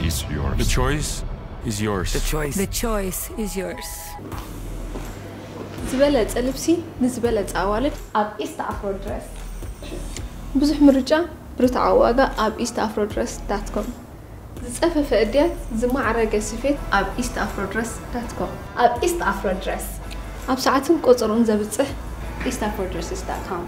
is yours. The choice is yours. The choice is yours. زبالة ألبسي نزبالة عوالد أب إست أفرو درس بزح مرجع برتع واقع أب إست أفرو درس .com زفة فأديات زما عرقة سفيت أب إست أفرو درس .com أب إست أفرو درس أب ساعتهم قطرون زبطح istafrodresses.com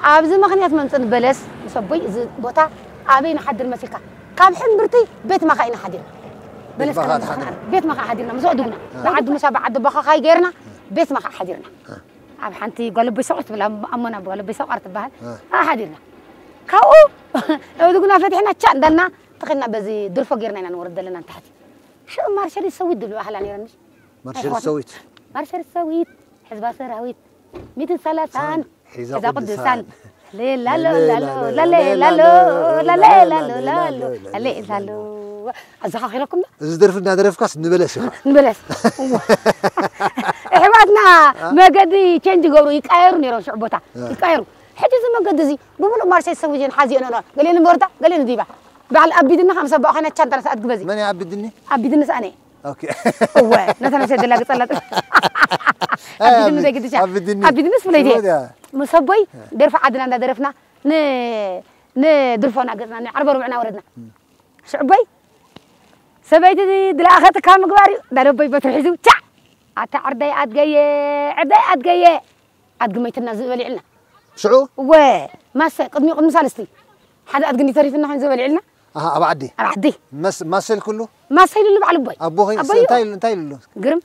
عابز ما خنيت منطن بلس صبي بوتا عابين حدر مسكا كاب حمرتي بيت ما خاينا حدر بلس بيت ما حدرنا مسعودنا بعد مسا بعد بخا خاي غيرنا بيت ما حدرنا عب حنتي قلب بسقط بلا امنا قلب بسقط بحال حدرنا كاو لو دغنا فتحنا تشاندلنا تخنا بزي درفو غيرنا نورد لنا تحت شو مارشال يسويد دلو احلى نيرنش مارشال سويت حزب سراويت 230 إذا قدسان لا لا لا لا لا لا لا لا لا لا لا لا لا أزخا خيركم ده زدرفنا درفكاس نبلس نبلس حواتنا ما قد يتشنج قولوا يكايروا نيرو شعبوتا يكايروا حتى زي ما قد زي بقولوا مارشي يسوي جين حازي أنا قال لي مورتا قال لي نديبه بعد أبيدنا 5 بقى خنا تشانتر ساعات قبزي من يعبدني أبيدنا سأني اوكي هو نتنا سيد الله قصلت أبيدنا زي كده أبيدنا سبليدي مصبي درف عدنا درفنا ن درفنا قصنا نعرب ربعنا وردنا شعبي سبيت دي دلا أخذت كام قباري دربي بترحزو تع عتا عردي أدقية أدقميت الناس زبالي علنا شعو ما قدمي قد مسالستي حدا أدقني تريف النحن زبالي علنا أبعدي ما سيل كله ما سيل اللي بعلم باي أبوهي تايل قرم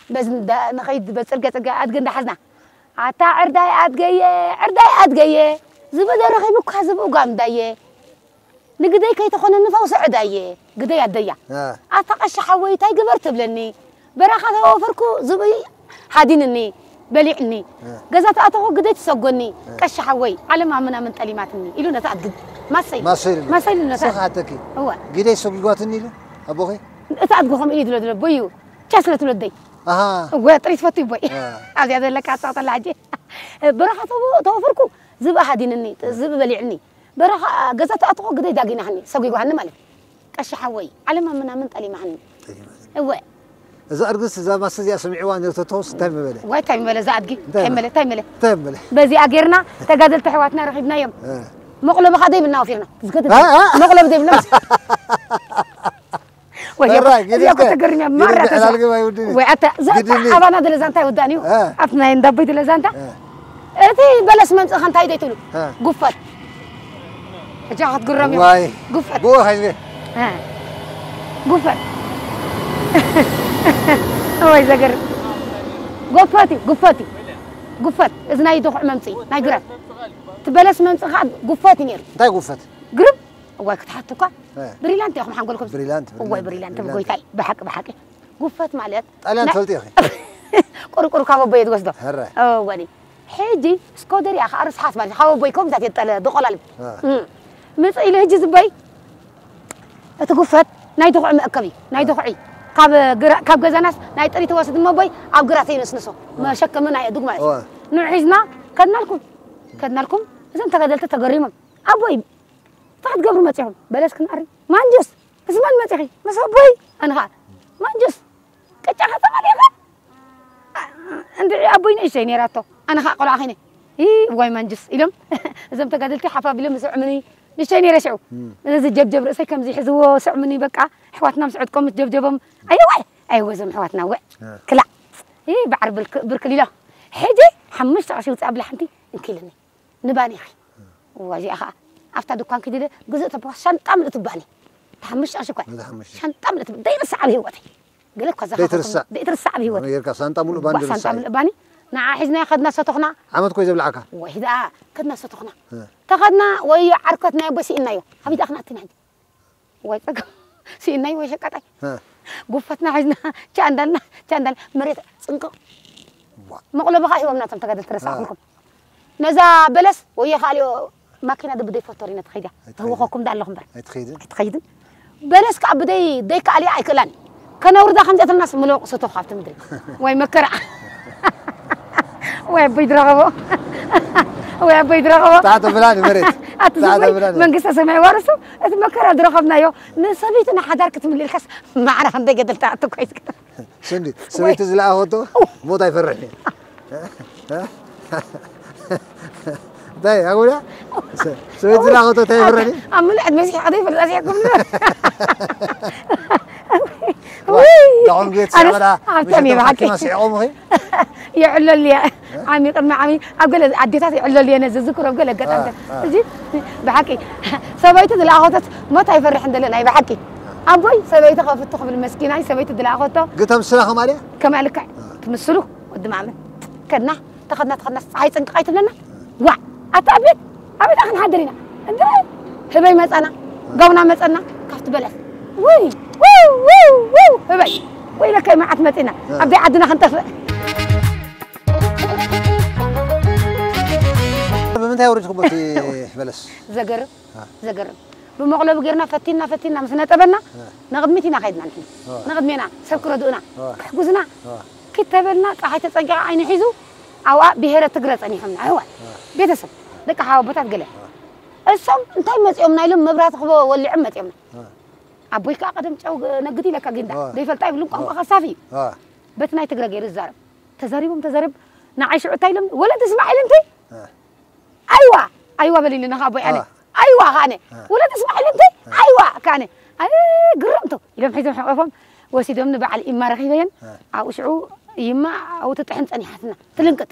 بس نخيد بس أرجع أدقن حزنا عتا عردي أدقية زبالي رخي مكحزب وقام دايه نقدي كي تخون النفوس عدايه قدي عدايه أتقش حوي تاي قبرت بلني برخة وفركو زبي حادينني بلعني جزات أتوه قدي تسوقني كش حوي على ما منا من تعليماتني إلو نتعدد ما سيل نتعدد صحتك هو قدي سوق قواتني له أبوه تعدقهم إيد له بيو كسلة ولدي هو طريق فتي بوي هذا لك أطلع عجي برخة توفركو زب حادينني زب بلعني برخة جزات أتوه قدي داقينا هني سوقي قهنا مالك كش حوي على ما منا من تعليماتني هو إذا أرجس إذا ما سجى سمعوان يرتوس تايم بله. واي تايم بله زادقي تايم بله. بزي أجرنا تقادل تحواتنا رخيبنا يوم. مقلب خدي منا وفينا. مقلب دي منا. ويا كنت تقرني مرة. وعتا زاد أبانا دلزانتا ودانيو. أفنا يندبي دلزانتا. أتي بلس من خان تاي ديتلو. قفت. جاهت قرامي. واي. قفت. بو هاي. قفت. هو يزقر قفاتي إذا ناي دخل ممسي ناي قرب تبلس ممسي خاد قفاتي نير تاي قفات قرب هو كتحطوكا بريلانت يا أخو محن قولكم بريلانت هو بريلانت بقول تاي بحق قفات ماليات أنا تفلت يا أخي قرو كابو بيد قصده هرا ودي حيجي سكودر يا أخي أرس حاس مالي خابو بيكم ذات يطلع دخل علم مس إلى هجي زبي أتقفات ناي دخل مأكبي ناي دخل كاب جزاناس ناي تري تواسد ما بي أو جراتين نسنسو ما شك من أي دوق معي نعيزنا كدنا لكم إذا أنت قدرت تجريمهم أبوي تحت قبر ما تعهم بلاش كناري ما نجس بس ما تعي بس أبوي أنا هاد ما نجس كتشا خطأ عليها أنت أبوي إيش يعني راتو أنا خاقل أخيني أبوي ما نجس إلهم إذا أنت قدرت حفا بلهم سعمني نشاني رشعو إذا جبجب رأسي كم زي حزوه سعمني بقى حواتنا مسعودكم تجبجبهم أيوة زم حواتنا وع كلا بعر بركليلا حاجة حمشت عشان تقابل حنتي نكلني نباني أخي واجي أخا أفتح دكان كده جزء تبغى شن تعمل تباني تحمشت عشان كوي شن تعمل داير الساعة بهوتي قال لك كذا داير الساعة بهوتي غير كسان تعمل باني شن تعمل باني نع حزنا أخذنا ستخنا عملت كويس بالعكا وهذا كنا ستخنا تاخذنا ويا عركتنا بس إنايو حبيت أخنا تنادي ويتك سينايو ويش كاتاي قفتنا حزنا كأندنا مريت سنكو ما قلنا بقى يومنا تم تقدر ترسع لكم نزا بلس ويا خالي ماكينة بدي فطرينا تخيدها هو خوكم ده اللهم بر تخيدن بلس كعب بدي ديك عليه أكلان كان وردا خمسة الناس ملوك صوته خافت مدري وين مكرع وين بيدرغوا وين بيدرغوا تعال بلاني مريت تعال بلاني من قصة سمعي ورثه مكرع درغبنا يو نسبيتنا حدارك من الكاس ما عرف عندي قدر تعطوا كويس كده سندي سويت زلا هوتو مو دا يفرحني داي اقول سويت زلا هوتو تفرحني عمل عد مسيح اضيف الازيكم دعم جيت سمرا عمي معك يعلل لي عمي قد ما عمي اقول عديتات يعلل لي انا ذكر اقول لك قد تجي بحكي سويت دلاغوتات ما تفرح عندنا بحكي ابوي سويت خفت قبل المسكين هاي سويت دلاغوتو قلت مسلاهم عليه كما لك تمسلوا قد ما عمل كنا تاخذنا هاي صنقايت لنا وا اتابيت ابيت اخن حدرينا انت هبي مصنا قونا مصنا كفت بلس وي هبي ويلك ما عتمتنا ابدي عدنا خنطف بمنتهي ورجكم في بلس زقر بمغلب غيرنا فتينا مسنا تبنا نغدمتنا خيدنا نغدمنا سبكرو دونا حجزنا كتبنا صحيت تصقع عين حيزو او بهره تقرصني خمنا هو بيتسب دك حاوبتات قله السم انتي مصيوم نايلم مبرات خبو ولع مصيوم ابوي كا قدم تشو نغدي لك غيندا ديفلطاي بلو قام خصافي بتناي تقرا غير الزارب تزارب نعيش عتايلم ولا تسمع لي انت ايوه بلي لنا ابوي انا ايوه كاني ولا تسمع لي انت ايوه كاني قرمتو يلم حيزم حقفهم وسيدهم نبع الاماره رخيبين او شعو يما او تطحن صنيحتنا تلنقط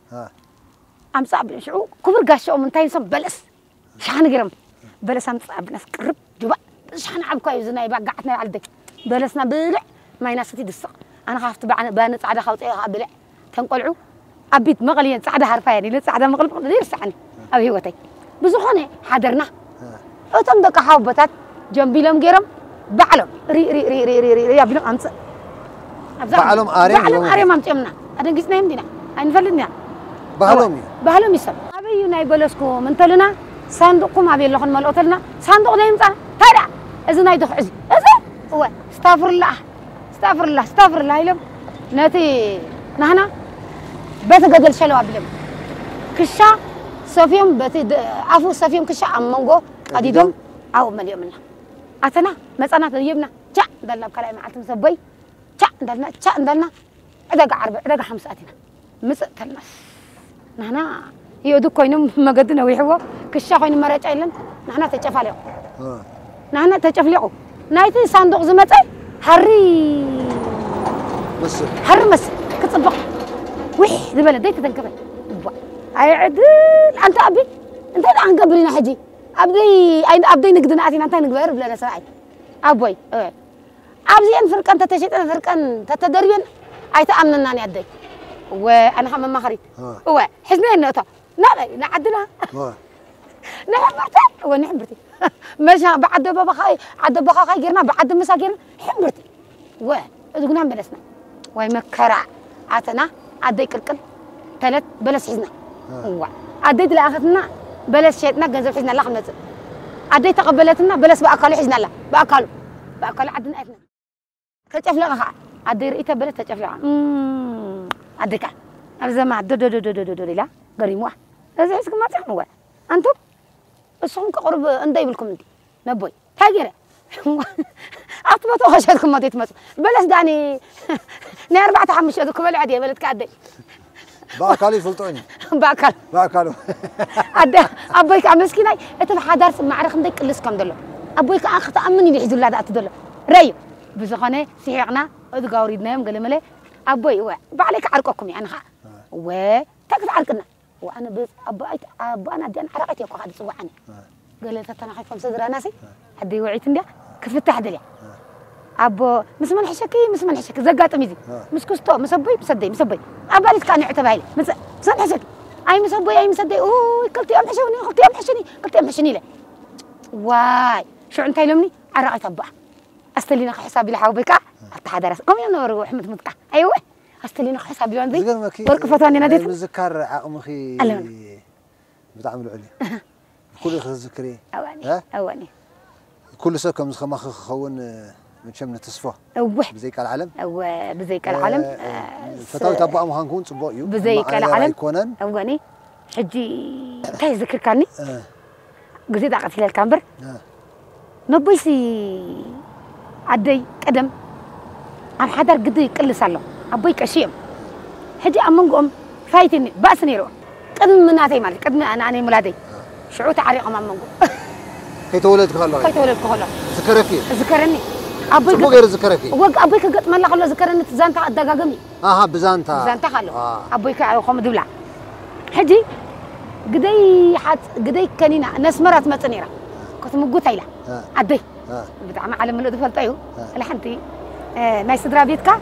ام صعب شعو كبر غاشو منتاي سم بلس شحن قرم بلس ام صعب ناس قرب جبا شحن عب كويس زناي باقعتنا على الدك بلسنا بلع ما يناستي دسق انا خافت بان صعده خوطي بلع تنقلعو ابيت مغليين صعده حرفاني لصعده مغلب غير سحني او هيوتي بزخونه حضرنا اتم دك حوبتات جنبيلم غيرم بعلم ري يا بلم امص بعلم اريم امطمنا ادنقسنا يمدينا انفلدنا بهلوم يسب ابي ناي بلسكم انتلنا صندوقكم ابي لخن ملؤتلنا صندوق ده يمصا ترى اذا ناي دخ اذا هو استغفر الله يلم ناتي نحنا بيت قدل شلو ابلم كشا صفيم بيت عفو صفيم كشا امنغو قديدم او مليومنا اتنا مصنات يبنا جا دلب كلاي معلتم سبي جا دلنا ادق 4 ادق 5 اتنا مسطلنا نحنا يودو كوينم مقدنا ويحوا كشا كوين مرج ايلن نحنا تچفاليو نحنا تچفليو نايتي صندوق زمصاي حري مس كتصبق ويح زبل ديت تنكبل اي عدل انت ابي انت عن قبلنا حجي ابدي نقدنا اتينا انت نقبر بلنا سبعي ابوي ابزين فرقان تتشيطن فرقان تتدربين اي تامننا ني ادي وانا خمم مخري هو حزنا نوتا لا عدنا نحبرتي ونحبرتي ماشي بعد بابا عد بخا غيرنا بعد مساكين حبرتي ادغنا بلسنا واي مكرع عتنا عدي كلكل ثلاث بلس حزنا عديت لاخذنا بلس شيتنا غنزب حزنا لا خمس عدي تقبلتنا بلس باكل حزنا لا باكل عدنا اتنا تچفلقها عدي رئيته بلس تچفلقها عديك ابزما دو لا غريموا اذا اسكم ما تخنوا انتم اسهم كقرب اندايبلكم انت نبوي تاجر اطبطوا خشتكم ما تتمسوا بلس داني نا 4 5 ادكم العدي بلد كعدي باكل يفلطوني باكل ابويك مسكيناي اتب حدارس معرخ ندك قلسكم دلو ابويك اخ تامن لي حزو لا داتدلو ريو بزخانه سيحنا ادغاوريدنا يم قلمله ابوي بعليك عرقكم يعني و تكت عرقنا وانا بس انا دي انا عرقت يا قاعد صوعني قال تتنا خايفه صدر ناسي حدي وعيت انده كفتح دلي ابو مسمن حشكي زقاطم يزي مسكستو مسبي ابالك كان يعتبالي مسن حشكي اي مسبي او قلت يوم حشني له واي شو انت يلمني عرقت ابا استلينا حسابي لحاوبك حتى حدا قوم يا نور احمد متقع ايوه استلينا حسابي عندي برك فتاني ناديت مذكر عقمخي بتعملوا عليه كل خذكري اواني اواني كل سو كم خما خون من شمن تصفى اوه بزيك العالم او بزيك العالم فتاوي تبقى ما هنكون صبو يو بزيك العالم اواني حجي كاي ذكركاني غزي داقت الى الكامبر نبيسي عدي قدم عم حدر قدي يقلص الله ابوي كشيم حجي امنقم فايتني باس نيرو قدم مناتي مالي قدم انا مولادي شعوت عريق امنقم كي تولدك هلا كي تولدك هلا ذكركي ذكرني ابوي مو غير ذكركي وق ابوي كقطم الله خلو ذكرني زانتا دغاغمي بزانتا خلو ابوي كاخم دبلا حجي قدي كنينا نسمرات مصنيره كنت مقوت ايلا عدي بتعمل على ملو دفلطيو لحنتي ناي سدرا بيتكا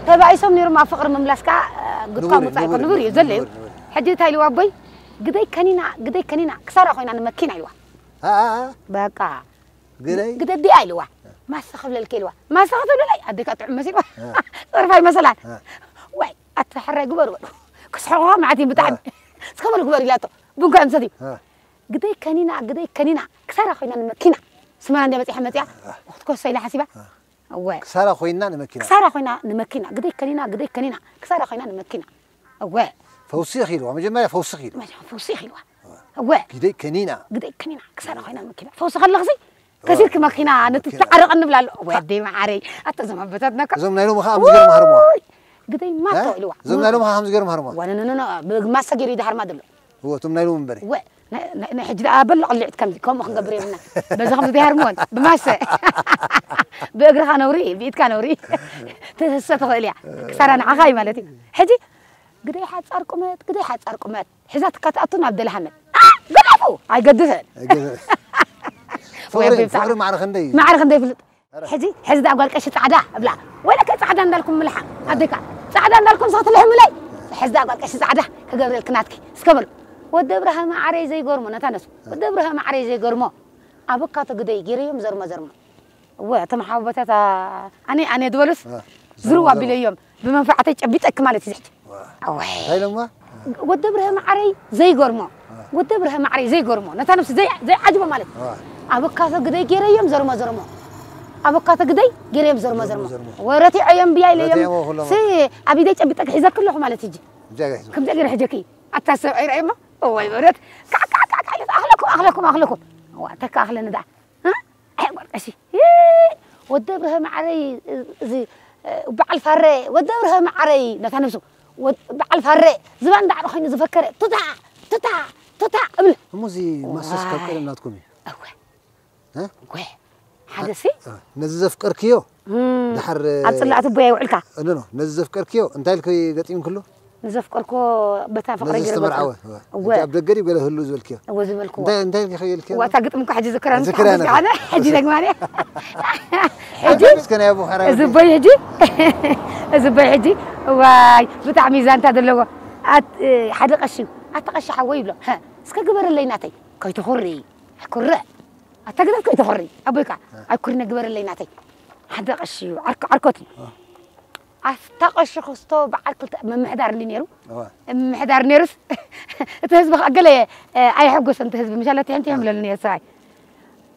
تبعيسهم نيرو ما فقر مملاسكا قطقا مصايكو نبري زليو حجي تايلو ابوي قدي كنينا كسارا خوينا نمكين ايوا بقى قدي دي ايلوا ما سخف للكيلوا ما سخف لي اديك اطعم مسيبه صرفاي مثلا واي اتحرى قبر كسحوها معتي بتعب سكمل قبر لاتو بنكو امسدي قدي كنينا كسارا خوينا نمكينا سمعنا ندي بصيح متيا وقتكو سيلا حسيبه واي كسارا خوينا نمكينا قدي كنينا كسارا خوينا نمكينا واي فوسي خيلوا مجمع فوسي خيلوا واي قدي كنينا كسارا خوينا نمكينا فوسي خلخسي كثير كماكينا نتعرق نبلالو ودي معاري اتزم بتاتنا زمنا له ما خمس غير مهرمو قدي ما تويلوا زمنا له ما خمس غير مهرمو وانا ما سجري دحر ما دبل هو تمنا له منبري و نحجد ابل قلعت كم خنقبري منا بس خمس دي هرمون بماسه بأجرها نوري بيت كانوري تهسات غليا كسرنا عخاي مالتي حجي قدي حد صار حزات كاتاتنا عبد الحمد قلفو هاي قدسه فوري معرخ ندي فلط حجي حزد اقول قش صعدا ابلا ولا كصعدا ندالكم ملحا اديكا صعدا ندالكم صوت لحم لي حزد اقول قش صعدا كغبريل كناتكي اسكبل ودبرها ما عري زي غورمو نتانس ودبرها ما عري زي غورمو ابكاتو قدي غيريم زرمو وتم حبتها انا دولس زروا بليوم بمنفعتي عبيتك مالتي زحت هاي لما ودبرها ما عري زي غورمو نتانس زي عجبه مالتي أبوكاتو قدي جيريم زرمو أبوكاتو قدي جيريم زرمو ورتي عيام بياي ليم سي أبي ديك أبي تك حزك كله حمالة تيجي كم جاي حجكي أتاسو عيريمه هو يبرد أخلكم وقتك أخلنا ده ها أقول أشي ودبرها معري زي وبعل فري ودبرها معري نتنفسه وبعل فري زمان ده خلينا نفكر تطع قبل موزي ما سسك كلنا تكوني ها؟ واه حدثي؟ نزف كركيو دحر أطلعت بيا وعلكا لا نزف كركيو أنت هلك قطيم كله؟ نزف كركو بتا فقري جرب استمرعوه جاب دقري بلا هلو زولكيو وزملكو انت هلك خيل كيو وقت قطمك حجي ذكرنا حجي دقماني حجي كان يا ابو حراوي زبي حجي واي بتاع ميزان تدلو حد قشي اتقشي حويبلو ها اسكا قبر الليناتي كي تخري كره أتقدر كي تخري أبويك أكرنا جبر اللي ناتي حدا قشي عركتي أفتقش خستو بعركت من محدار اللي نيرو من محدار نيرس تهز بخ أقله أي حقوس أنت هز بمشالتي أنت يعمل لني ساي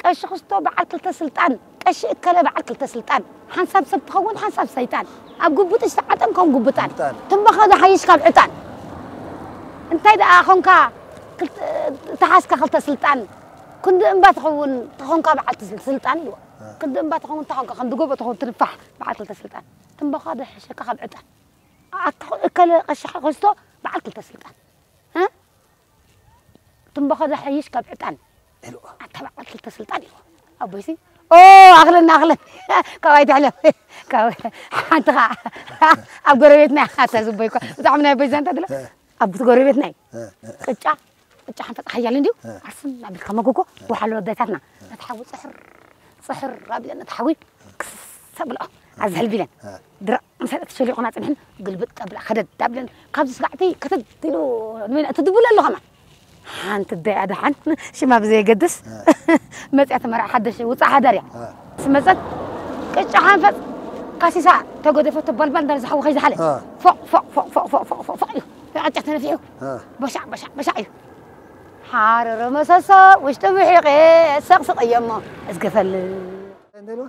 قش خستو بعركت سلطان قش كلا بعركت سلطان حنسب سب تخون حنسب سيطان أبقبوتش ساعتهم كم قبطان تنبخ هذا حيش كاب عطان أنت إذا أخونك تحاسك خلت سلطان كنت أنبات تخون كابعة السلطان يوا كنت أنبات تخون خند جوبة تخون تنفح بعة السلطان تنبخ هذا شكا خبعته أكل قش خستو بعة السلطان ها تنبخ هذا حيش كابعتان حلو تبع السلطان يوا أبويسي أغلى كوايد على كوايد أنت أب قريبتنا حتى زبيكوا وتعملنا بيزان تدل أب قريبتنا كتشا حنفت حيالين ديو عرفنا نعمل كماكوكو وحلو ديتاتنا نتحول سحر رابلا نتحول سبلا عز هالبلان درا مسألة تشيلي قناة نحن قلبت قبل خدت دابلن قابل سقعتي كتد تلو من تدبول له غما حانت الداي هذا حان شما بزي قدس مسألة مرة حدش وصح داريا سمسات كش حنفت كاسيسا تقعد فوت بالبال دار زحو خيز حالي فوق عجتنا فيه بشع حارر مساسا وشتو بحيقي سقسق يما اسقفل اندلو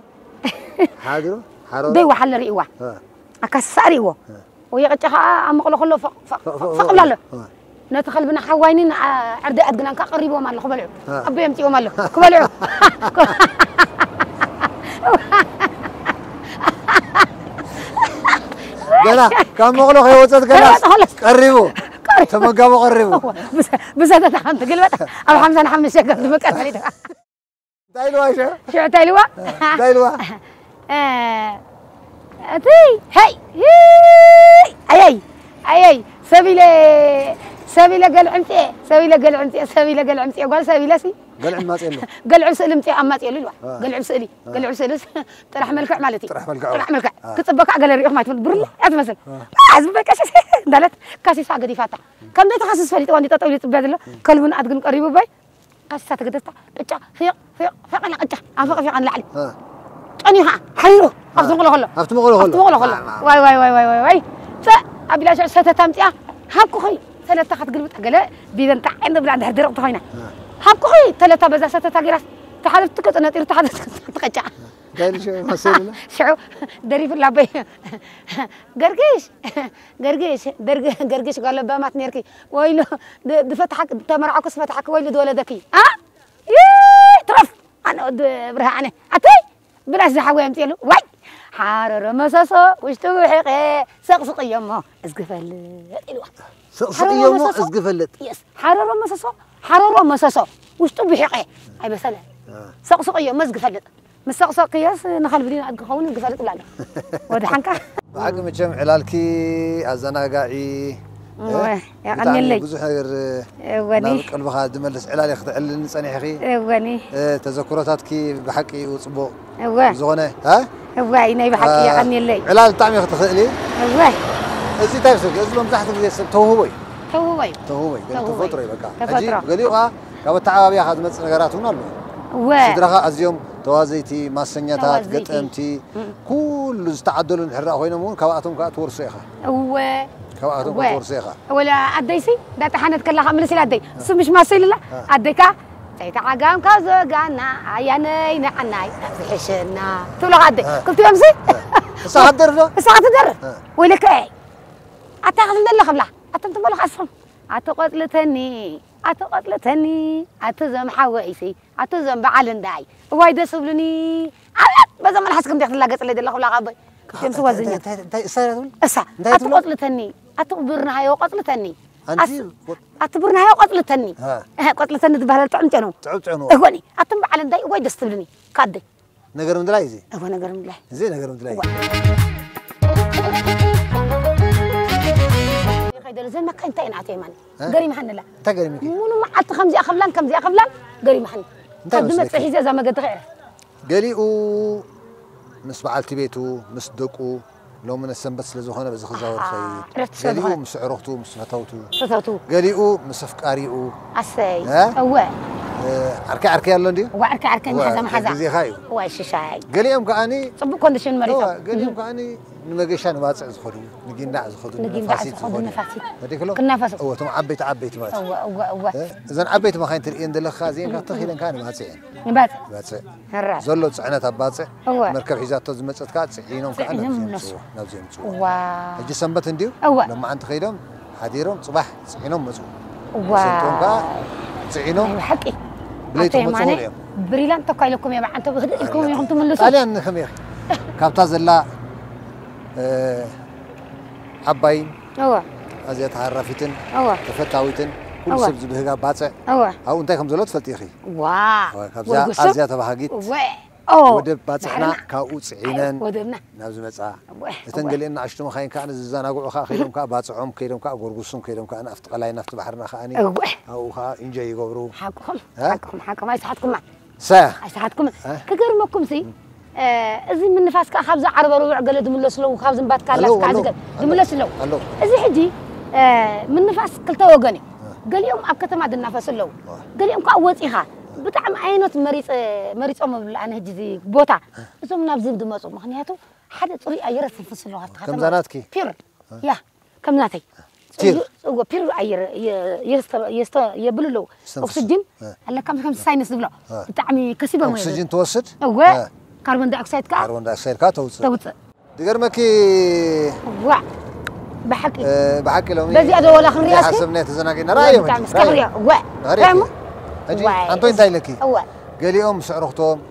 حاضر حارر دي وحل ريوا اكسريو ويقطخا امقلو خلو فقلاله نتخل بنا حواينين عرض ادغنا كقريبو مال خبلعو ابي يمتيو مال كبلعو جلا كم مغلو خيوصت جلا قريبو تمقابو قريبو بس هذا تخنت قلبت ابو حمزه نحمل شكل دمك علي تايلوا شو تايلوا تايلوا أتي هاي أي سبيلة قال عمتي قال عمتي قال سبيلة سي قال عم ما تقول قال عم سلمتي أما تقول له قال عم سألي قال عم سألي طرح ملكع مالتي طرح ملكع كتبك على الريح ما تقول برلي أتمثل عزبك كاسي دالت كاسي ساقة دي فاتا كم ده تخصص فليت واني تطولي تبادله كلبن أدقن قريبه باي كاسي ساتقدرت قطع فيق أنا قطع أفق فيق أنا لعلي أني ها حلو أفتمغلو خلا واي فأبي لا شيء ستتمتع هابكو خي ثلاثة خد قلبت قلا بيدن تعند بلا عند هدرق تخينا هابكو خي ثلاثة بزا ستتاجرس تحالف تكت أنا تير تحالف تقطع قال شو ما سيرنا شو دري في اللعبة قرقيش قال بامات نيركي ويلو دفتحك تمرعك فتحك ويلو دولدكي ترف أنا برها أنا أتي بلاش زحوي أمتيلو واي حارر مساسو وشتو حقي سقسق يما اسقفل سقسق يما اسقفل يس حارر مساسو وشتو بحقي اي بسلا سقسق يما اسقفل مسقسق ياس نخل بدينا ادخون اسقفل لا ودحنكا بعق مجم علالكي ازناغاعي يا قني لي بزح غير واني قلبها دملس علالي خدعل صنيح اخي واني تذكراتاتكي بحقي وصبو زغونه ها واي ناي بحقي يا قني لي علال طعمي خطخلي واي ازي تايسك ازلو مزحت في توهوي تفطري بقى اجي قاليوا كاب تعابيا خد مص نغرات هون الله سدرها ازيوم توازيتي ماسنياتات قطمتي كل استعدلوا الحراء هوينمون كباتهم كاتورسو يخا كباتهم كاتورسو يخا ولا اديسي دا تحنت كلا خمس لا ادي سمش ما سيل لا اديكا تيتا عقام كازغانا ياني نعناي حشنا تقول غادي قلت يوم سي صادر ولك اي اتاخذ لله خبلا اتنت بلخ اصفم اتقتلتني اتزم حويسي اتزم بعلنداي واي دسبلني بزم الحسكم دخل لا قصلي دله خبلا غابي كنت مسوازني اسا اتقتلتني اتقبرنا هي وقتلتني اتبرنا هي وقتلتني قتلتني تبهل تعمتنو اغوني اتم بعلنداي واي دسبلني كادي نغير مدلاي زي اغو نغير مدلاي زي نغير مدلاي خيدر زين ما كنت انعتي ماني قري محن لا تقري مكي منو ما عت خمزي اخبلان قري محن قدمت صحيزه زي ما قد غير قاليو مس بعلتي بيتو مس دقو لو من السنبت لزوخنا بز خزاور خيد قاليو مس عرفتو مس فتوتو قاليو مس فقاريو اسي هو عركه يالو ندي وعركه حزا ما حزا زي خايو واش شاي قاليهم كاني صبو كونديشن مريض قاليهم كاني نمجشان واصع زخدو نجينا زخدو نفاسي هذيك لو كنافس هو تم عبيت مات هو اذا عبيت ما خاين ترين دلخ زين كتخيلن كان ماتين باصع زلو صعنت اباصع مركب حيزاتو زمصت كا صعينهم كان نابزين وا اجي سنبت انديو لما انت خيدهم حديرهم صباح صعينهم مزو وا صعينهم حقي بليتو مصوليا بريلان توكاي لكم يا انت بهدلكم يا انتم ملسوا قال ان خميخ كابتا زلا عباين ازيت عرفتن تفتاويتن كل سب زبهغا باصع او انت كم زلوت فلتي اخي واو كابزا ازيت بهاغيت ودب باصعنا كاو صعينن ودبنا نابز مصا تنقلنا عشتم خاين كان ززاناغو خا خيلم كا باصعهم كيدم كا غورغسون كيدم كا نفط قلاي نفط بحرنا خاني او خا انجي يغبرو حقكم يسحتكم ساعتكم كغرمكم سي ازي من نفاس كا خابز عربرو قال دملس لو خابز بات كالاس كاز دملس لو ازي حدي من نفاس كلتا وغني قال يوم اب كتما دنافس لو قال يوم كا وصيخا بتعم عينت مريصهم انا هجي بوتا اسم ناب زبد مصو مخنياتو حدا طريقه يرسل فسلو هفت كم زناتكي فير يا كم ناتي بير أير يبللو أكسجين هلا كم ساينس بلا بتعمي كسبة أكسجين توصل كربون دايوكسيد كا كربون دايوكسيد كا توصل دقر مكي بحكي لهم بزي أدو ولا خنري أسكي حسبنا تزناقين رأيهم رأيهم أجي أنتو إنتاي لكي قال يوم سعرختهم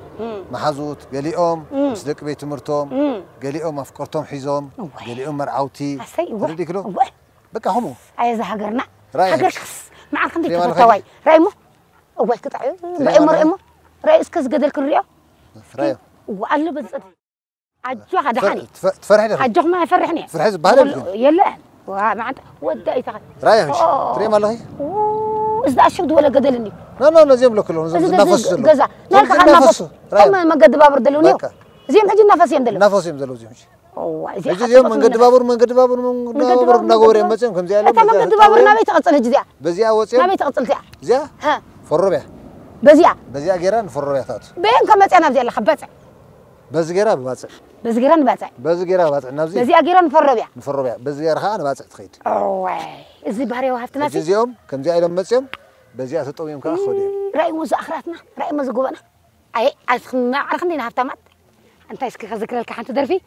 محزوت قال يوم مسلك بيت مرتهم قال يوم أفكرتهم حيزهم قال يوم مرعوتي ردي كلو بقى همو عايز هجرنا هجر شخص مع خندي تفتوي رأيمه أول قطع رأيمه رئيس كز قدر كل رأيه وقال له بس عجوا هذا حني تفرحني عجوا ما يفرحني فرح بهذا يلا ومعناته ودا يتغ رأيه مش تريم الله هي إذا أشوف ولا قدلني لا لازم له كلهم نفس له جزا نالك نفس ما قد بابر دلوني زي ما حجي نفس يندلو نفس يندلو زي مش يوم من قد بابر نقول يوم مثلا كم زي ما قد بابر نبي تقصل جزيا بزيا وصيم نبي تقصل زيا ها فربع بزيا جيران فربع تات بين كم مثلا بزيا لخبات بزجيرا بباتع بزجيرا بباتع نبزي بزجيرا فربع بزجيرا خان باتع تخيد إزاي بحري وهفت ناسي جزيهم كم زي لما مثلا بزيا تطويهم كأخذي رأي موز آخرتنا رأي موز جوانا أي أخنا عرفنا هفتمت أنت إسكي خذكر لك حنت درفي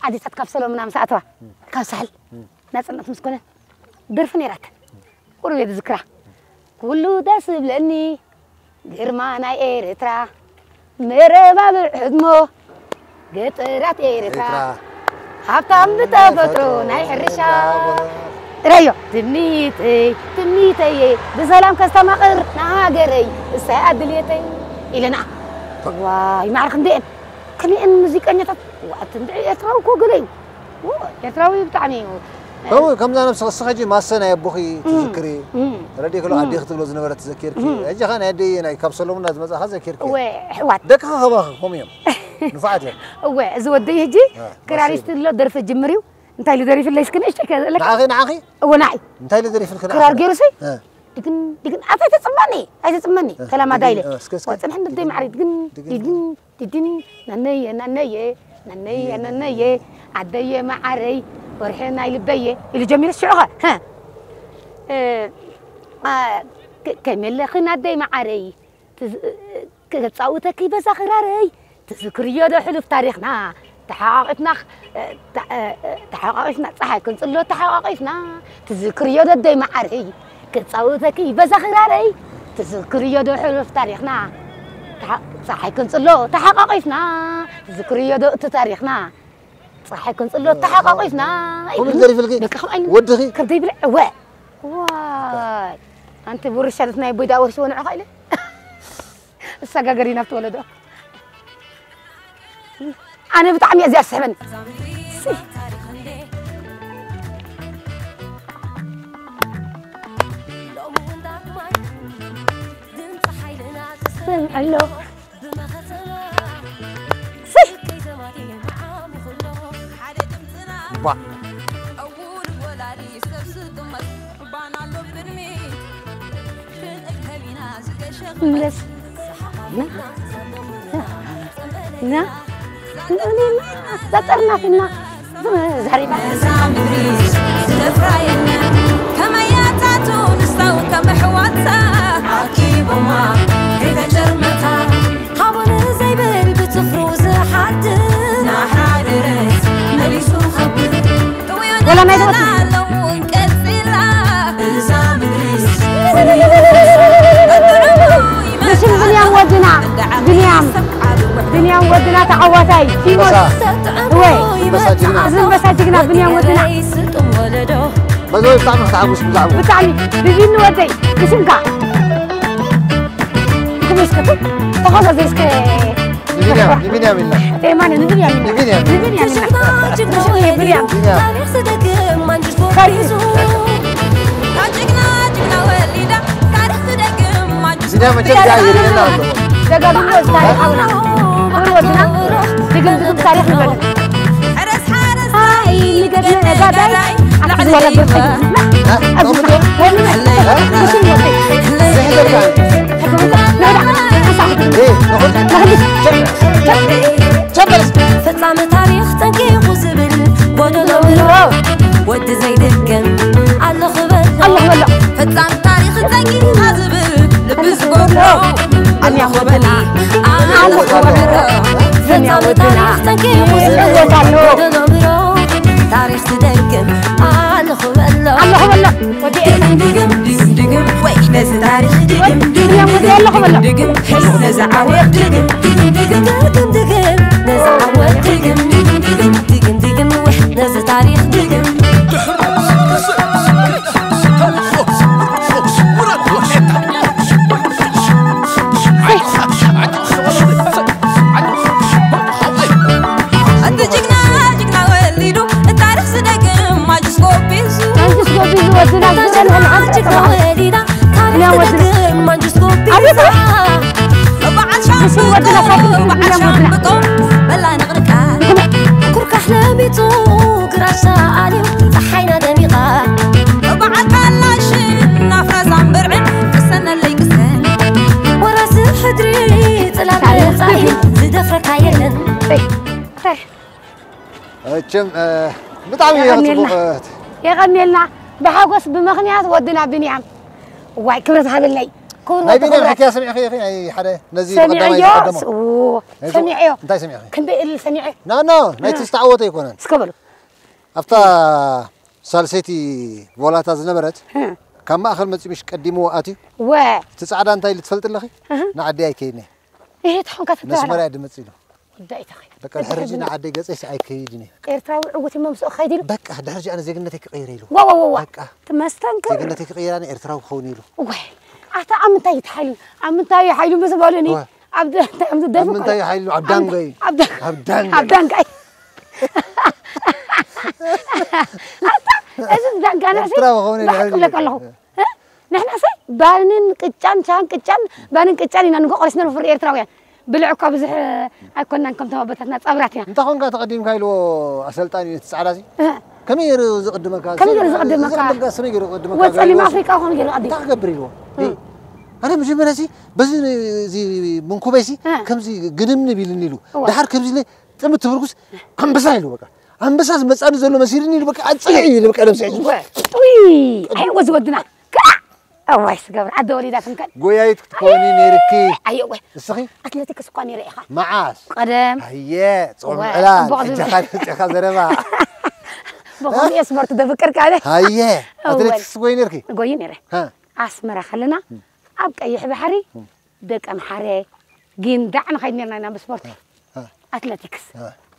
عادي تتكبسلوا من أمس أتوا كبسل ناس أنا تمسكونه درفني رات وربي ذكره كله داس بلني جرمانا إيرترا مربا بالحدمو قطرات إيرترا هفتم بتفترو ناي حرشا رأيو تمنيتي بسلام كاستمقر نهاجري الساعد دليتي إلنا واي ما عرفن دين كني إن موسيقى نيتات وقت يتراو كوجلي يتراو بتعني هو كم زمان بسخجي ما سنة يبوخي تذكري ردي كله عدي خطب لوز نبرة تذكرك أجي خان عدي أنا كابسلهم ناس مثلا هذا ذكرك وحوات دكها خباه هم يوم نفعته زودي هجي كراريست له درف الجمريو انت اللي دري في اللي يسكن ايش كذا لك نعاخي ونعي انت اللي دري في الكلام كرار جيروسي دقن عايز تسمعني كلام دايله وصنحن ندي معري دقن نني عدي معري ورحنا يلبيه اللي جميل الشعوها كمل خنا عدي معري تصوتك بس اخراري تذكري ده حلو في تاريخنا تحققنا صحيح كنت له تحققنا تذكر يا دي معري كنت صوتك بس خراري تذكر يا ده حلو في تاريخنا صحيح كنت له تحققنا تذكر يا ده تاريخنا صحيح كنت له تحققنا هم اللي في الجي ودخي كبدي بلا واي انت برشادتنا يبدا ورشون عقيله السقاقري نفط ولده أنا بتعمي أزياء السحبن سمعلو با ملس نا تطرنا فينا زهريبا كما ياتاتو نستو كما حواتا عكيب وما كيف جرمتا هابون زي بل بتفروز حد نحادرت مليسو خبر ولا ما يدوت لو انكسلا الزام دريس مش بنيام ودنا بنيام ودنا تعواتاي في موت وي بساجنا بنيام ودنا بزوي بتعمل تعبوش بزعبو بتعني بيجين ودي بسمكا كمسكتو تخلص زيسك نبيني عملنا تيمان نبيني عملنا سينما ترجع يلينا دقا بس تاريخ أونا ودنا دقا تاريخ البلد هاي اللي قدنا قاداي أحد ولا برخي لا أبو ولا مش الوقت فطلع تاريخ تنكي وزبل ودو ودي زي دقن على أنا خبلا أنا خبلا زنيا ودنا تاريخ تدقم أنا خبلا ودي دقم دقم وين ناس تاريخ دقم دقم دقم ناس عواد دقم دقم دقم ناس عواد دقم دقم دقم ناس تاريخ دقم كم بطعمي يغني لنا بحاجس بمخنيات ودنا بنيام واي كبرت هذا الليل هاي بينا حكي سمع أخي حدا نزيد سمعيو سمعيو انت سمع أخي كن بيقول سمعي لا نايت تستعوض يكون سكبلو أفتا سالسيتي فولاتا زنبرت كم آخر مش قديمو آتي تسعد أنت اللي تفلت الأخي نعدي أي كيني إيه تحن كتبت نسمع رأي دمتسيلو بدأت أخي بك الحرجنا عدي قص إيش أي كيدني إيرتراوي عوتي ممسوق خيديلو بك درجة أنا زيجنتك غيريلو واو تمستنكر زيجنتك غيراني إيرتراو خونيلو واه أنت عم تاي حيلو بس بالني عبد عم تاي حيلو عبدان جاي عبدان جاي إيش عبدان جاي إيرتراو خونيلو لك الله نحن سي بانن كتشان بانن كتشان إننا نقول قرصنا في إيرتراويان بالعقاب بزح كنا نكم تمبتنا صبراتنا انت هون قاعد تقدم كايلو اسلطاني تسعداسي كم يرو زقدمك كم يرو زقدمك سنه يرو قدمك وصلي افريقيا هون يرو قدي تقبريلو انا مجمره سي بس زي منكوبيسي كم زي قدم نبيلني له دحر كم زي تم تبركس انبسا يلو بقى انبسا مصانو زلو مسيرني له بقى اصعي له بقى نفسي وي هي وزودنا أوه سكبر عد وليداتهم كان قويت تكوني نيركي أيوة الصخي أتلتيك سكواني ريحة معاش قدم هيا صوم العلان جخان زربا بقول اسمر تدفكر كده هيا أتلتيك سكواني نيركي قوي نيره ها أسمر خلنا أبقى يحب حري دك أم حري جين دعنا خيدنا لنا بسبورت أتلتيكس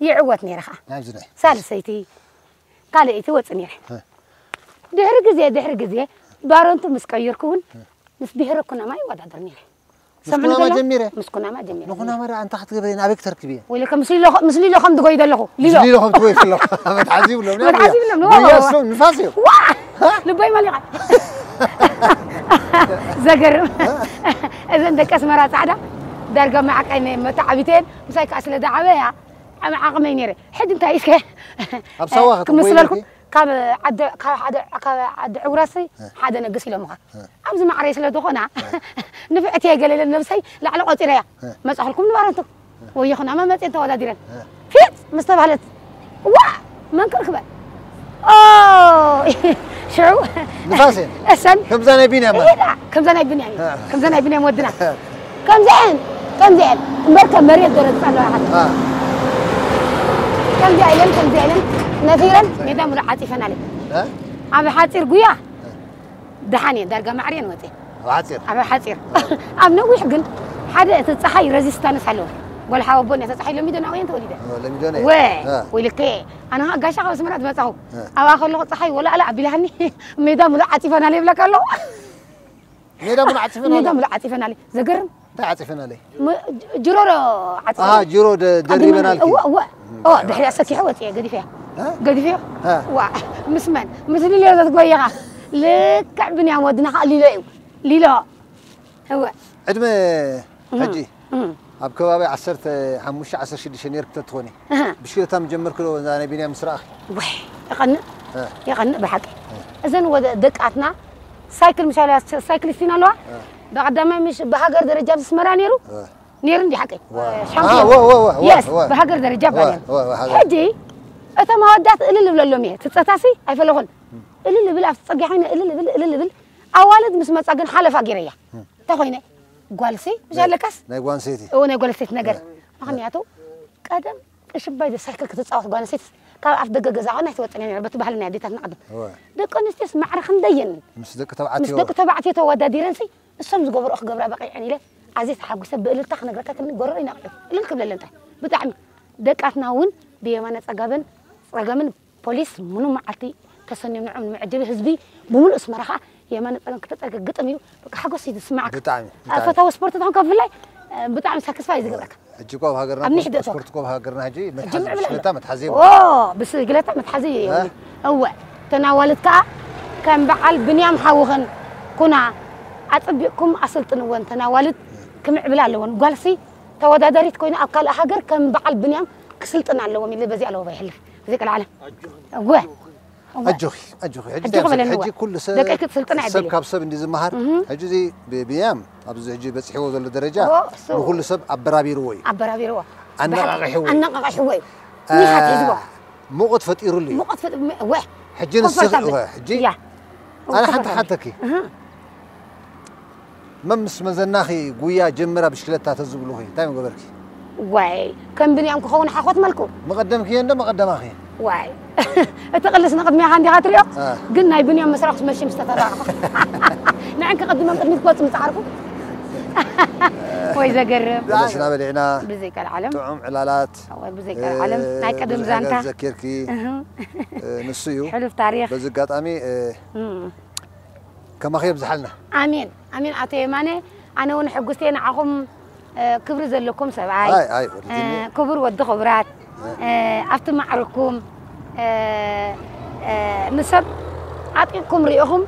يعوت نيره نعم زين سالسيتي قال إيه توت نيره دحر جزية بارونتو مسكيركون نسبيهر كنا ما يودع درنيره مسكنا ما جميره مسكنا ما جميره نخنا مرة أنت حتقبلين أبيك تركبيه ولا مسلي له خم دقيقة له مسلي له خم دقيقة له ما تعزيب له ما تعزيب له ويا سو نفاسيو لبي مالي زجر إذا عندك أسمرات عدا درجة معك أنا متعبتين مسايك أصل دعوة مع عقمينيره حد أنت إيش أبصوها كمسلكم كاب عد عوراسي حدا نقص له مخا أمز مع رئيس له دخنا نفعتي قال لي نفسي لعل قطيريا ما صحلكم نبارنتو ويخنا ما مت أنت ولا ديرن فيت مستبهلت وا ما نكركبه شو نفاسين أسن كم زنا يبيني أما كم زنا يبيني مودنا كم زين مركب مريض درجة على واحد كم زعلن نفيرا ميدان ولا عاطفة نالي أبي حاطير قويا دحاني درجة معرين وتي حاطير أبي حاطير أم نوي حقن حدا تتصحي ريزيستانس حلوه ولا حاوبوني تتصحي لو ميدان وين تولي ده ولا ميدان ويلكي أنا قاش أخلص مرات ما تصحوا أواخر لغة صحي ولا لا بلهني ميدان ولا عاطفة نالي بلا كله ميدان ولا عاطفة نالي زقرن عاطفة نالي جرور عاطفة جرور دريبة نالي دحري أسكي حوتي قدي فيها قدي فيها مسمن مثل اللي هذا تقويها لك كعبني يا ودنا خلي ليلا هو عدمة حجي أبكوا بقى عصرت حموش عصر شدي شنير كتتخوني بشكل تام جمر كله أنا بيني مسراخ يقن بحكي إذن ودقعتنا سايكل مش على سايكل سينا لوا بقدامه مش بهاجر درجة بسمرة نيرو نيرن دي حكي يس بهاجر درجة بعدين حجي أتى ما ودات إللي بلا لومية تتصاسي أيفلهون إللي بلا تصقي حين إللي بل أوالد مش متصقن حالة فقيرية تخوينه قالسي مش هلكس ناي قوانسيتي او ناي قالسيت نجر مخنياتو قدم شباي ده سايكل كتصاوت قالسيت كاب اف دغ غزاونه توصني بتبهلنا عديتات نقدم دق نستس معرخ ندين مس دق تبعتي مس دق تبعتي توداديرنسي السم زغبر اخ قبره بقى يعني له عزيز حق سبل تخ نغرك كن غرر ينقف لنكم لنت بتعمي دقاتنا ون بيمانه صغمن بوليس منو معتي تسنيم نعم معجب حزبي بمول اسمرخه يمانه صغم كتطق قطميو بقى حقوس يسمعك بتعمي فتاو سبورت تكون كفلاي بتعمي ساكس فايز يقبرك حجي كوب هاجرنا سبورت كوب هاجرنا حجي متحزي متحزي بس قلت متحزي هو تناولتك كان بعل بنيام حوخن كنا أطبقكم أصلتنون تناولت كم عبلا لون قالسي تودادريت كوينا أبقال أحجر كم بعل بنيام كسلتنا لون اللي بزي على وبيحلف ذيك العالم هو أجوخي حجي كل سب كاب سب إندي زمهر حجي زي بيام أبز حجي بس حوض الدرجة وكل سب عبرابي روي أنا قحوي ميحات حزبه موقت فتيرو لي حجي حجي أنا حتى كي ممس مزناخي قويا جمرة بشكلتها تزبلوهي تايم قبركي واي كم بنيام كخون حاخوت مالكم مقدمك ينده مقدم أخي واي تقلسنا قد مياه عندي خاطريو قلنا بنيام مسرقت ماشي مستطرق نعنك قدم قدمت كوت متعرفوا وإذا قرب بلشنا بدينا بزيك العالم طعم علالات بزيك العالم ناي قدم زانتا ذكركي نسيو حلو في تاريخ بزقات أمي كما خيب زحلنا امين عطيه ماني انا ونحقستي نعاكم كبر زلكم سبعاي اي كبر ود خبرات افت معركم نسب عطيكم ريهم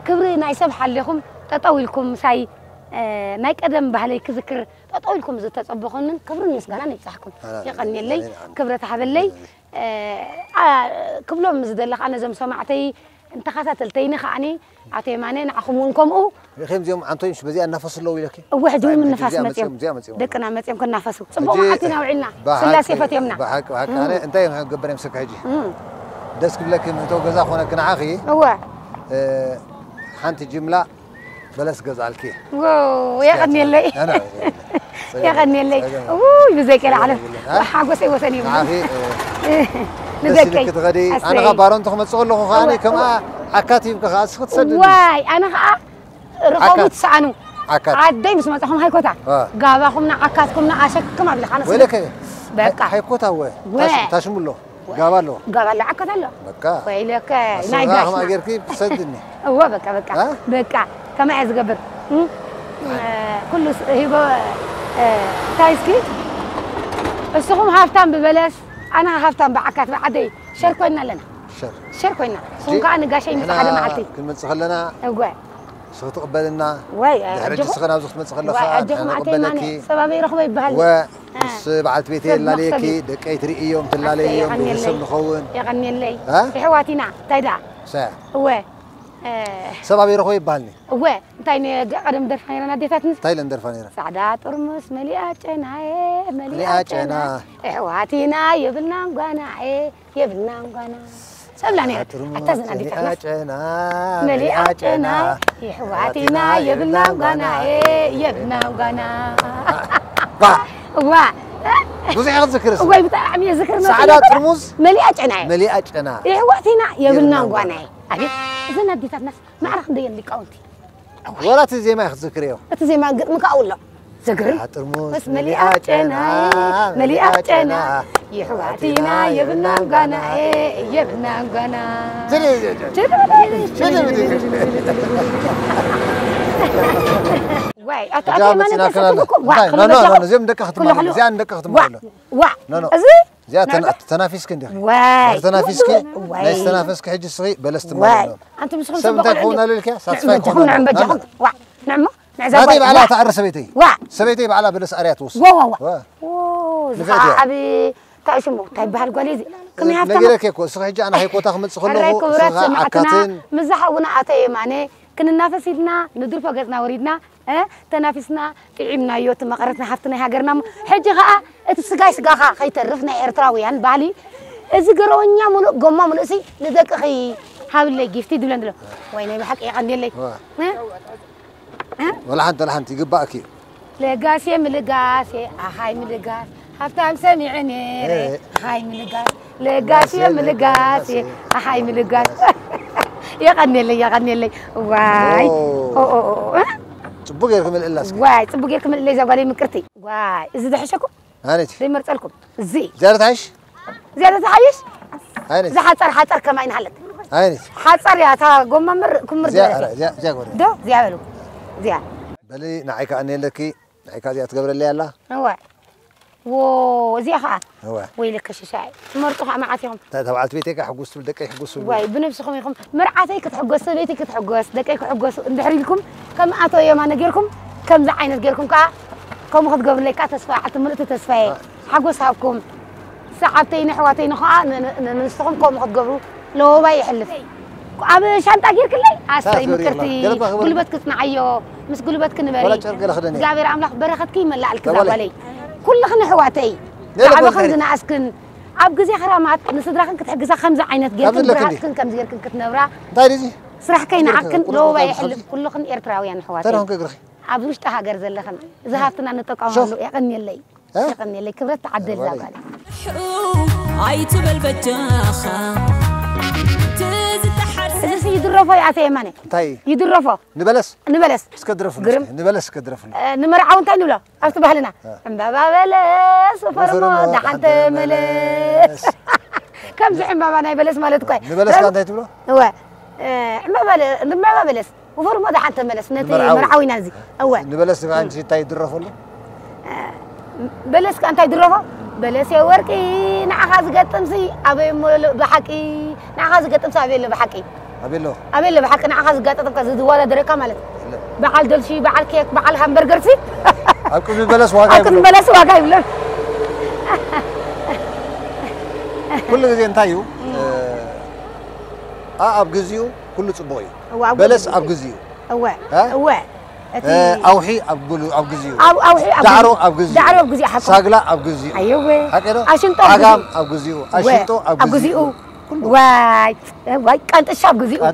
كبر نايسب حلكم تطويلكم ساي ناي قدم بهلي كذكر تطويلكم زتصبخون كبر مسغانا نصحكم يقني لي كبر تحبلي كبلهم زدلخ انا زم سمعتي انت خاتلتيني خاني عطي ماني نعخمونكم او يخيم زيوم عنتوينش بزي النفس اللو يلكي واحد من النفس متيم دقنا متيم كنا نفسو صبوا عطينا وعلنا سلاسي فتيمنا بحق انا انت يوم قبر يمسك هجي دسك لك انت غزا خونا كنا اخي هو حنت جمله بلس غزالكي واو يا غني لي انا يا غني لي اوي بزيك العالم حاجه وثاني عافي نذكي تغدي انا غبارون تخم تصغلو خاني كما حكاتي بخاص تسدد واي انا رقم تسعنو عدي بس ما تخم هاي كوتا غاباكمنا عكاتكمنا اشككم بلا خلاص ولك بقى هاي كوتا هو تاشملو غابالو عكاتلو بقى ويلك ناي باش ما غيركي تسددني هو بقى كما عايز قبر كل هبه تايسكي السخم هافتان ببلاش انا هافتان بعكات بعدي شركونا لنا شركونا سونك انا قاشي متحدى معتي كلمه تخلنا ايوا سو تقبلنا واي درجه سخنا وزخ متخلفا انا قبلك سبابي رخبي بهال و بعد بيتي لاليكي دقيت رييوم تلاليوم بسم نخون يغني لي حواتينا تايدا ساعه هو سبابي رخوي بالني هو انتي قدم درفانيرنا ديتاتني تايلاند درفانيرا سعدات طرمس مليئه جناي مليئه جنا حواتينا يبلنا غناي يبلنا غنا سبلاني اتزنا ديتاتنا مليئه جنا حواتينا يبلنا غناي يبلنا غنا وا بزي ذكر وي بتاع عمي ذكر سعدات طرمس مليئه جنا مليئه جنا حواتينا يبلنا غناي أبي إذا نديت الناس ما أعرف ندين لك أنتي ولا تزي ما ياخذ ذكريه تزي ما مكأول لا ذكر بس مليئة جنا مليئة جنا يحواتينا يبنا غنا يبنا غنا واي أتأكد ما نتسكتكم لا زي مدك ختم زي عندك ختم وا زي تنافسك انت واي تنافسك ليش تنافسك حج الصغير بلست واي انت مش سبتك خونا لك ساتسفاي خونا نعم بجحك وا نعم هذه على تعرف سبيتي سبيتي على بلس اريات وص واو ابي تعشمو طيب بهالقوليزي كم يفتح نجيلك يكو صحيح انا هيكو تاخذ صخلو عكاتين مزحونا عتي ماني كنا نافسيدنا ندور فقزنا وريدنا تنافسنا تعبنا يوت مقرتنا حفتنا هاجرنا حجي غا اتسقاي سقاخا خيترفنا ايرتراويان بالي እዚ ገሮኛ ሙሉ ጎማ ሙሉ እሲ ንደቅኺ ሃብለይ ጊፍቲ ድብለን ድሎ ወይኔ በሐቅ ይቀንደለይ ولا حنت يقبأك لقاسي ملقاسي هاي ملقاس هفتام سمعني هاي ملقاس لقاسي ملقاسي هاي ملقاس يغني لي واي صبوق يركم الإلاس واي صبوق يركم اللي زغالي مكرتي واي إذا دحشكم هانيتي زي مرتلكم زيادة عيش هانيتي حاصر كما ينحلت هانيتي حاصر يا تا قوم مر كم زيا زيا بلي نعيك أني لكي نعيك هذه تقبل اللي الله هو زيها هو ويلك الشاي مرتوها معاتهم تبعت بيتك حقوس بالدقة يحقوس واي بنفسكم يخم مرعاتك تحقوس بيتك تحقوس دقة يحقوس ندحريلكم كم أتوا يوم أنا جيركم كم زعين جيركم كم خد قبل لك تسفى عتمرت تسفى حقوس هابكم ساعتين حواتين خا نستخدم كم خد قبلوا لو ما يحلف أبى شنطة غير كله أسرع مكرتي قلبتك تصنعيه مش قلبتك نبري ولا تشرق لخدني جابر عملاق برختك يملا الكذاب علي كل خن حواتي تعب خمسنا أسكن أبغى زي خرامات نصدرك كتحجز خمسة عينات غير كن كم زي كنتنبرا دايري صراحة كين عكن لو ما يحلف كل خن إرتراوي يعني حواتي ترى هم كجرخي أبغى مش تهاجر زي لخن ذهبتنا نتقاوم يغني اللي يغني اللي كبرت تعدل زبالي عيت بالبجاخة إذا يدرفوا يا سيمانة طيب يدرفوا نبلس اسكدرفوا نبلس كدرفوا نمرعون تاني ولا أفتح لنا بابا بلس وفرمو دحنت ملس كم زعم بابا أنا بلس مالتك نبلس كان تاي تقوله هو ما بلس وفرمو دحنت ملس نتي مرعوين نازي هو نبلس كان شيء تاي يدرفوا له بلس كان تاي يدرفوا بلس يا وركي نعخذ قطمسي أبي مول بحكي نعخذ قطمسي أبي له بحكي أبي له بحكي نعخذ قطمك زود ولا دركة مالت بعال دلشي بعال كيك بعال همبرجر سي أكون بلس واقعي أكون بلس واقعي بلس كل جزء انتايو أبجزيو كل صبوي بلس أبجزيو هو أوحي أبجزيو دعرو أبجزيو ساقلا أبجزيو أيوة أشنطو أقام أبجزيو أشنطو أبجزيو واي كانت الشاب جزيو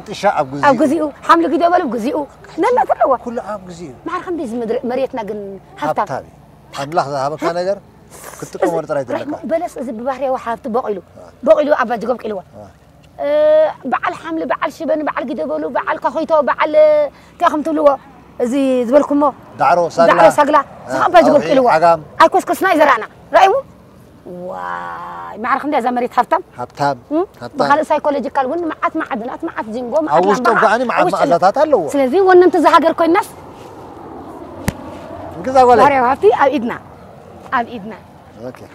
أبجزيو حمل كده ولا بجزيو لا تروى كل أبجزيو ما عارف خنديز مريتنا جن هفتة لحظة هذا كان نجار كنت كمر ترى يدلك بلس إذا ببحري وحافظ بقيلو أبى جواب كيلو بعل حمل بعل شبن بعل جدبلو بعل كخيطة بعل كخم تلوه زي زبالكم ما دعرو ساقلا صعب جواب كيلو أكوس كسناي زرعنا رأيهم واي ما عارف خندي زمريت هفتم بخال سايكولوجيكال ون معات معدنات معات زنقو معات أوش توقعني معات معزاتات هلو سلزي ون أنت زهاجر كوي الناس كذا ولا هاري وهاتي أبيدنا أوكي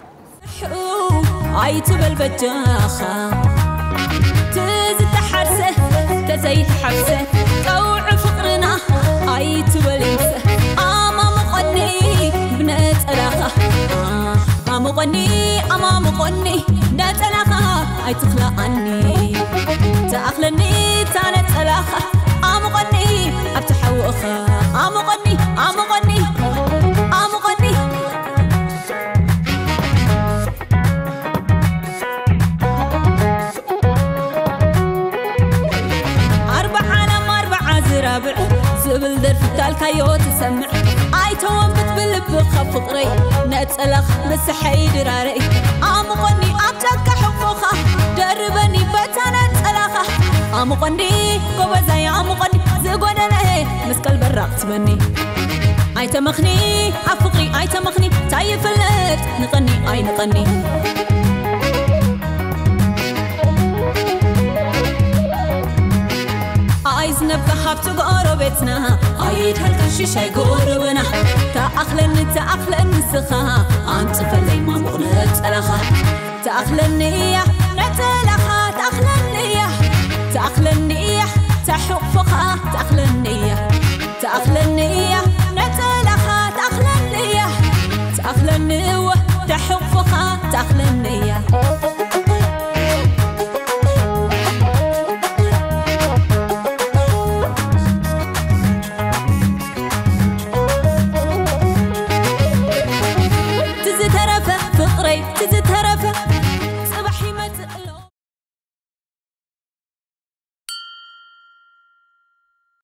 عيت بالبجاخة تزت حرسه تزيت حبسه قوع فقرنا عيت بالإنسه مغني بنات ألاخة مغني بنات ألاخة عيت خلقني تأخلني تانت ألاخة مغني أبتحوخة مغني زبل درف تالكايو تسمع عيتهم بتبلب خفقري نتسلخ مسحي دراري مغني أبتك حفوخة دربني بتانا تسلخة مغني قبزاي مغني زقونا له مسكال براق تبني عيتمخني عفقري عيتمخني تايف اللت نغني أي نغني عايز نبقى حبت قربتنا عيد هالكشيش يقربنا تأخلن سخا أنت فلي ما مغنت ألخا تأخلني نتلخا تأخلني تحقفخا